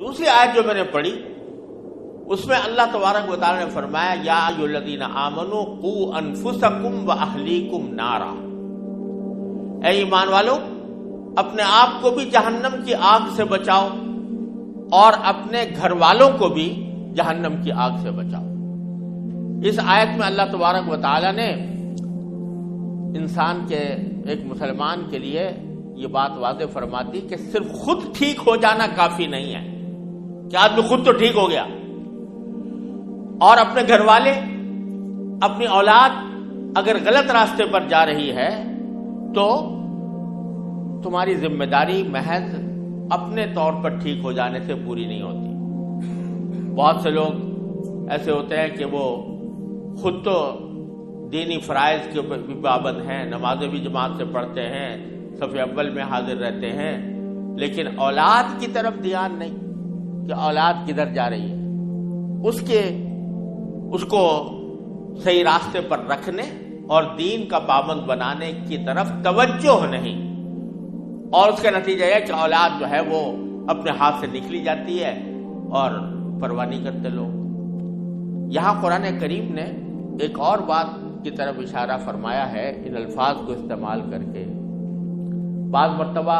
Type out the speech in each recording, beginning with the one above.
دوسری آیت جو میں نے پڑھی اس میں اللہ تبارک و تعالی نے فرمایا یا ایھا الذین آمنوا قوا انفسکم واہلیکم نارا، اے ایمان والو اپنے آپ کو بھی جہنم کی آگ سے بچاؤ اور اپنے گھر والوں کو بھی جہنم کی آگ سے بچاؤ۔ اس آیت میں اللہ تبارک و تعالی نے انسان کے ایک مسلمان کے لیے یہ بات واضح فرماتی کہ صرف خود ٹھیک ہو جانا کافی نہیں ہے کہ آدمی خود تو ٹھیک ہو گیا، اور اپنے گھر والے، اپنی اولاد اگر غلط راستے پر جا رہی ہے تو تمہاری ذمہ داری محض اپنے طور پر ٹھیک ہو جانے سے پوری نہیں ہوتی۔ بہت سے لوگ ایسے ہوتے ہیں کہ وہ خود تو دینی فرائض کے بھی پابند ہیں، نمازیں بھی جماعت سے پڑھتے ہیں، صف اول میں حاضر رہتے ہیں، لیکن اولاد کی طرف دھیان نہیں کہ اولاد کدھر جا رہی ہے، اس کو صحیح راستے پر رکھنے اور دین کا پابند بنانے کی طرف توجہ نہیں، اور اس کا نتیجہ یہ کہ اولاد جو ہے وہ اپنے ہاتھ سے نکلی جاتی ہے اور پرواہ نہیں کرتے لوگ۔ یہاں قرآن کریم نے ایک اور بات کی طرف اشارہ فرمایا ہے ان الفاظ کو استعمال کر کے۔ بعض مرتبہ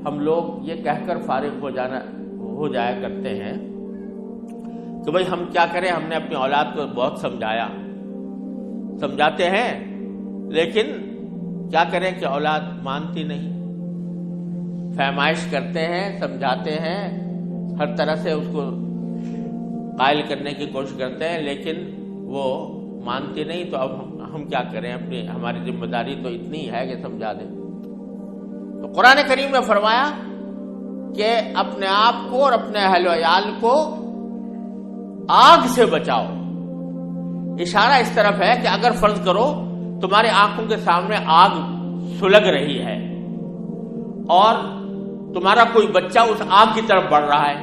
ہم لوگ یہ کہہ کر فارغ ہو جایا کرتے ہیں کہ بھئی ہم کیا کریں، ہم نے اپنی اولاد کو بہت سمجھاتے ہیں لیکن کیا کریں کہ اولاد مانتی نہیں، فہمائش کرتے ہیں، سمجھاتے ہیں، ہر طرح سے اس کو قائل کرنے کی کوشش کرتے ہیں لیکن وہ مانتی نہیں، تو اب ہم کیا کریں، ہماری ذمہ داری تو اتنی ہے کہ سمجھا دیں۔ تو قرآن کریم نے فرمایا کہ اپنے آپ کو اور اپنے اہل و عیال کو آگ سے بچاؤ۔ اشارہ اس طرف ہے کہ اگر فرض کرو تمہاری آنکھوں کے سامنے آگ سلگ رہی ہے اور تمہارا کوئی بچہ اس آگ کی طرف بڑھ رہا ہے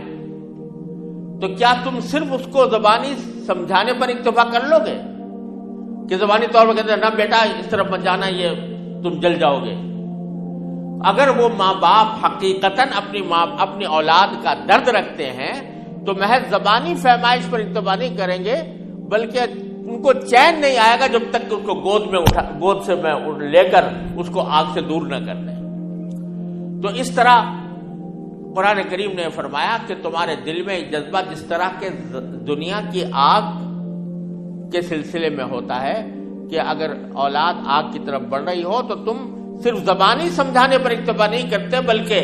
تو کیا تم صرف اس کو زبانی سمجھانے پر اکتفا کر لو گے کہ زبانی طور پر کہتے ہیں نہ بیٹا اس طرف مت جانا، یہ تم جل جاؤ گے؟ اگر وہ ماں باپ حقیقتاً اپنی اولاد کا درد رکھتے ہیں تو محض زبانی فہمائش پر اکتفا نہیں کریں گے بلکہ ان کو چین نہیں آئے گا جب تک کہ اس کو گود سے میں لے کر اس کو آگ سے دور نہ کر دیں۔ تو اس طرح قرآن کریم نے فرمایا کہ تمہارے دل میں جذبہ جس طرح کے دنیا کی آگ کے سلسلے میں ہوتا ہے کہ اگر اولاد آگ کی طرف بڑھ رہی ہو تو تم صرف زبانی سمجھانے پر اکتفا نہیں کرتے بلکہ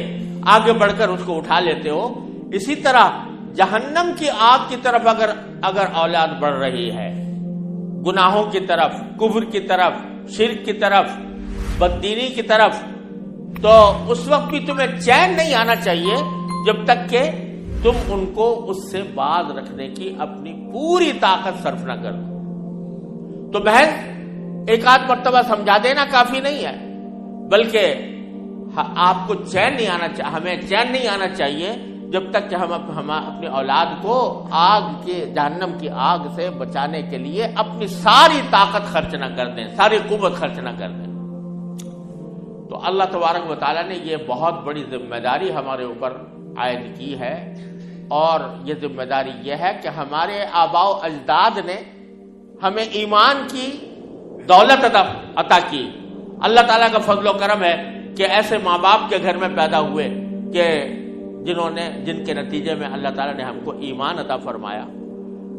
آگے بڑھ کر اس کو اٹھا لیتے ہو، اسی طرح جہنم کی آگ کی طرف اگر اولاد بڑھ رہی ہے، گناہوں کی طرف، کفر کی طرف، شرک کی طرف، بددینی کی طرف، تو اس وقت بھی تمہیں چین نہیں آنا چاہیے جب تک کہ تم ان کو اس سے باز رکھنے کی اپنی پوری طاقت صرف نہ کر دو۔ تو محض ایک آدھ مرتبہ سمجھا دینا کافی نہیں ہے بلکہ آپ کو ہمیں چین نہیں آنا چاہیے جب تک کہ ہم اپنی اولاد کو جہنم کی آگ سے بچانے کے لیے اپنی ساری طاقت خرچ نہ کر دیں، ساری قوت خرچ نہ کر دیں۔ تو اللہ تبارک و تعالیٰ نے یہ بہت بڑی ذمہ داری ہمارے اوپر عائد کی ہے، اور یہ ذمہ داری یہ ہے کہ ہمارے آباء و اجداد نے ہمیں ایمان کی دولت عطا کی۔ اللہ تعالیٰ کا فضل و کرم ہے کہ ایسے ماں باپ کے گھر میں پیدا ہوئے کہ جن کے نتیجے میں اللہ تعالیٰ نے ہم کو ایمان عطا فرمایا۔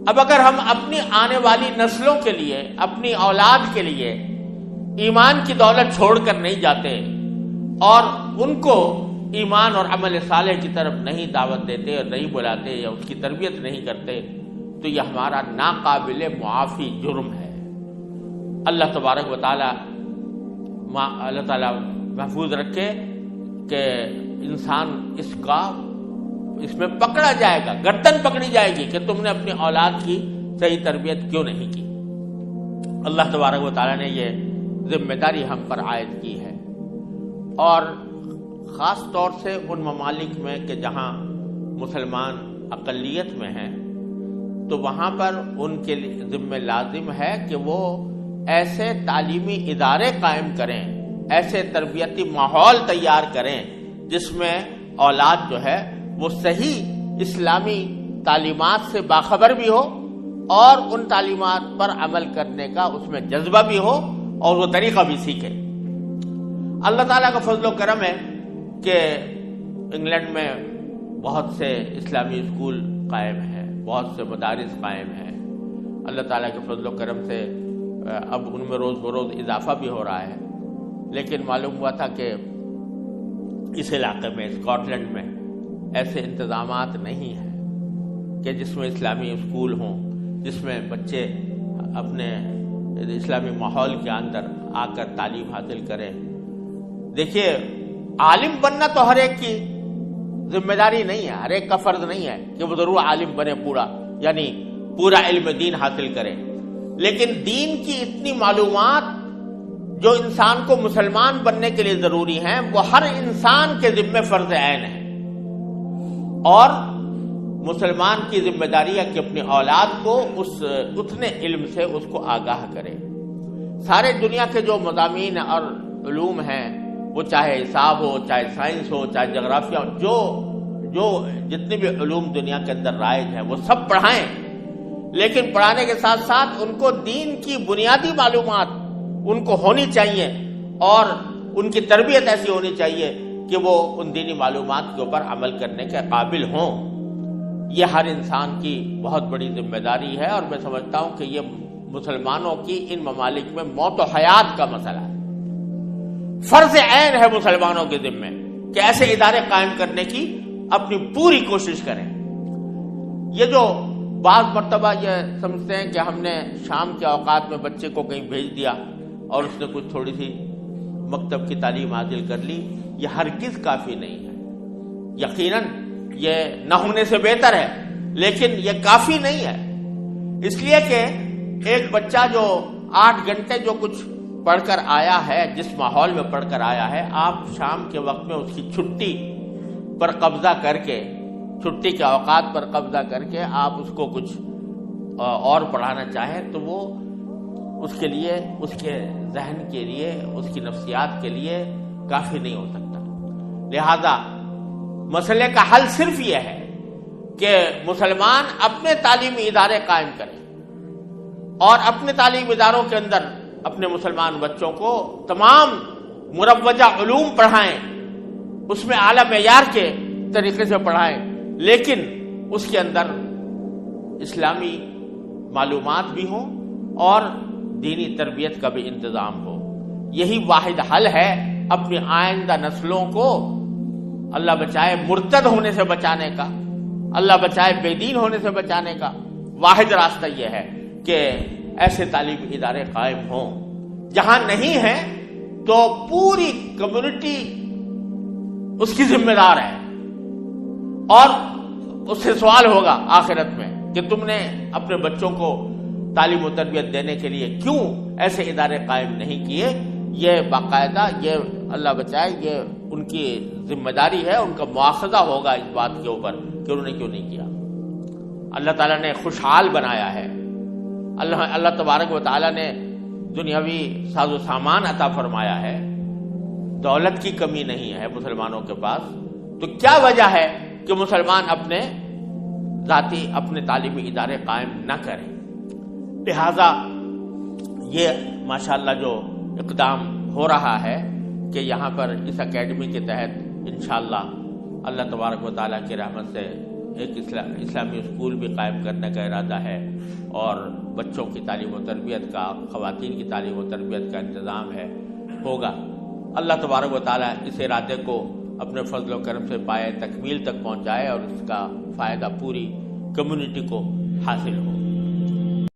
اب اگر ہم اپنی آنے والی نسلوں کے لیے، اپنی اولاد کے لیے ایمان کی دولت چھوڑ کر نہیں جاتے اور ان کو ایمان اور عمل صالح کی طرف نہیں دعوت دیتے اور نہیں بلاتے یا اس کی تربیت نہیں کرتے تو یہ ہمارا ناقابل معافی جرم ہے۔ اللہ تبارک و تعالیٰ محفوظ رکھے کہ انسان اس میں پکڑا جائے گا، گردن پکڑی جائے گی کہ تم نے اپنی اولاد کی صحیح تربیت کیوں نہیں کی۔ اللہ تبارک و تعالیٰ نے یہ ذمہ داری ہم پر عائد کی ہے، اور خاص طور سے ان ممالک میں کہ جہاں مسلمان اقلیت میں ہیں تو وہاں پر ان کے ذمہ لازم ہے کہ وہ ایسے تعلیمی ادارے قائم کریں، ایسے تربیتی ماحول تیار کریں جس میں اولاد جو ہے وہ صحیح اسلامی تعلیمات سے باخبر بھی ہو اور ان تعلیمات پر عمل کرنے کا اس میں جذبہ بھی ہو اور وہ طریقہ بھی سیکھے۔ اللہ تعالیٰ کا فضل و کرم ہے کہ انگلینڈ میں بہت سے اسلامی اسکول قائم ہیں، بہت سے مدارس قائم ہیں۔ اللہ تعالیٰ کے فضل و کرم سے اب ان میں روز بروز اضافہ بھی ہو رہا ہے، لیکن معلوم ہوا تھا کہ اس علاقے میں اسکاٹ لینڈ میں ایسے انتظامات نہیں ہیں کہ جس میں اسلامی اسکول ہوں، جس میں بچے اپنے اسلامی ماحول کے اندر آ کر تعلیم حاصل کریں۔ دیکھیے، عالم بننا تو ہر ایک کی ذمہ داری نہیں ہے، ہر ایک کا فرض نہیں ہے کہ وہ ضرور عالم بنے پورا، یعنی پورا علم دین حاصل کرے، لیکن دین کی اتنی معلومات جو انسان کو مسلمان بننے کے لیے ضروری ہیں وہ ہر انسان کے ذمہ فرض عین ہے، اور مسلمان کی ذمہ داری ہے کہ اپنی اولاد کو اتنے علم سے اس کو آگاہ کرے۔ سارے دنیا کے جو مضامین اور علوم ہیں، وہ چاہے حساب ہو، چاہے سائنس ہو، چاہے جغرافیہ ہو، جو جتنے بھی علوم دنیا کے اندر رائج ہیں وہ سب پڑھائیں، لیکن پڑھانے کے ساتھ ساتھ ان کو دین کی بنیادی معلومات ان کو ہونی چاہیے، اور ان کی تربیت ایسی ہونی چاہیے کہ وہ ان دینی معلومات کے اوپر عمل کرنے کے قابل ہوں۔ یہ ہر انسان کی بہت بڑی ذمہ داری ہے، اور میں سمجھتا ہوں کہ یہ مسلمانوں کی ان ممالک میں موت و حیات کا مسئلہ ہے۔ فرض عین ہے مسلمانوں کے ذمہ کہ ایسے ادارے قائم کرنے کی اپنی پوری کوشش کریں۔ یہ جو بعض مرتبہ یہ سمجھتے ہیں کہ ہم نے شام کے اوقات میں بچے کو کہیں بھیج دیا اور اس نے کچھ تھوڑی سی مکتب کی تعلیم حاصل کر لی، یہ ہرگز کافی نہیں ہے۔ یقیناً یہ نہ ہونے سے بہتر ہے، لیکن یہ کافی نہیں ہے، اس لیے کہ ایک بچہ جو 8 گھنٹے جو کچھ پڑھ کر آیا ہے، جس ماحول میں پڑھ کر آیا ہے، آپ شام کے وقت میں اس کی چھٹی پر قبضہ کر کے، چھٹی کے اوقات پر قبضہ کر کے آپ اس کو کچھ اور پڑھانا چاہیں تو وہ اس کے لیے، اس کے ذہن کے لیے، اس کی نفسیات کے لیے کافی نہیں ہو سکتا۔ لہذا مسئلے کا حل صرف یہ ہے کہ مسلمان اپنے تعلیمی ادارے قائم کریں اور اپنے تعلیمی اداروں کے اندر اپنے مسلمان بچوں کو تمام مروجہ علوم پڑھائیں، اس میں اعلیٰ معیار کے طریقے سے پڑھائیں، لیکن اس کے اندر اسلامی معلومات بھی ہوں اور دینی تربیت کا بھی انتظام ہو۔ یہی واحد حل ہے اپنی آئندہ نسلوں کو اللہ بچائے مرتد ہونے سے بچانے کا، اللہ بچائے بے دین ہونے سے بچانے کا۔ واحد راستہ یہ ہے کہ ایسے تعلیمی ادارے قائم ہوں۔ جہاں نہیں ہے تو پوری کمیونٹی اس کی ذمہ دار ہے، اور اس سے سوال ہوگا آخرت میں کہ تم نے اپنے بچوں کو تعلیم و تربیت دینے کے لیے کیوں ایسے ادارے قائم نہیں کیے۔ یہ باقاعدہ، یہ اللہ بچائے، یہ ان کی ذمہ داری ہے، ان کا مواخذہ ہوگا اس بات کے اوپر کہ انہوں نے کیوں نہیں کیا۔ اللہ تعالیٰ نے خوشحال بنایا ہے، اللہ تبارک و تعالیٰ نے دنیاوی ساز و سامان عطا فرمایا ہے، دولت کی کمی نہیں ہے مسلمانوں کے پاس، تو کیا وجہ ہے کہ مسلمان اپنے ذاتی اپنے تعلیمی ادارے قائم نہ کریں۔ لہذا یہ ماشاءاللہ جو اقدام ہو رہا ہے کہ یہاں پر اس اکیڈمی کے تحت انشاءاللہ اللہ تبارک و تعالیٰ کی رحمت سے ایک اسلامی اسکول بھی قائم کرنے کا ارادہ ہے، اور بچوں کی تعلیم و تربیت کا، خواتین کی تعلیم و تربیت کا انتظام ہے، ہوگا۔ اللہ تبارک و تعالیٰ اس ارادے کو اپنے فضل و کرم سے پائے تکمیل تک پہنچائے اور اس کا فائدہ پوری کمیونٹی کو حاصل ہو۔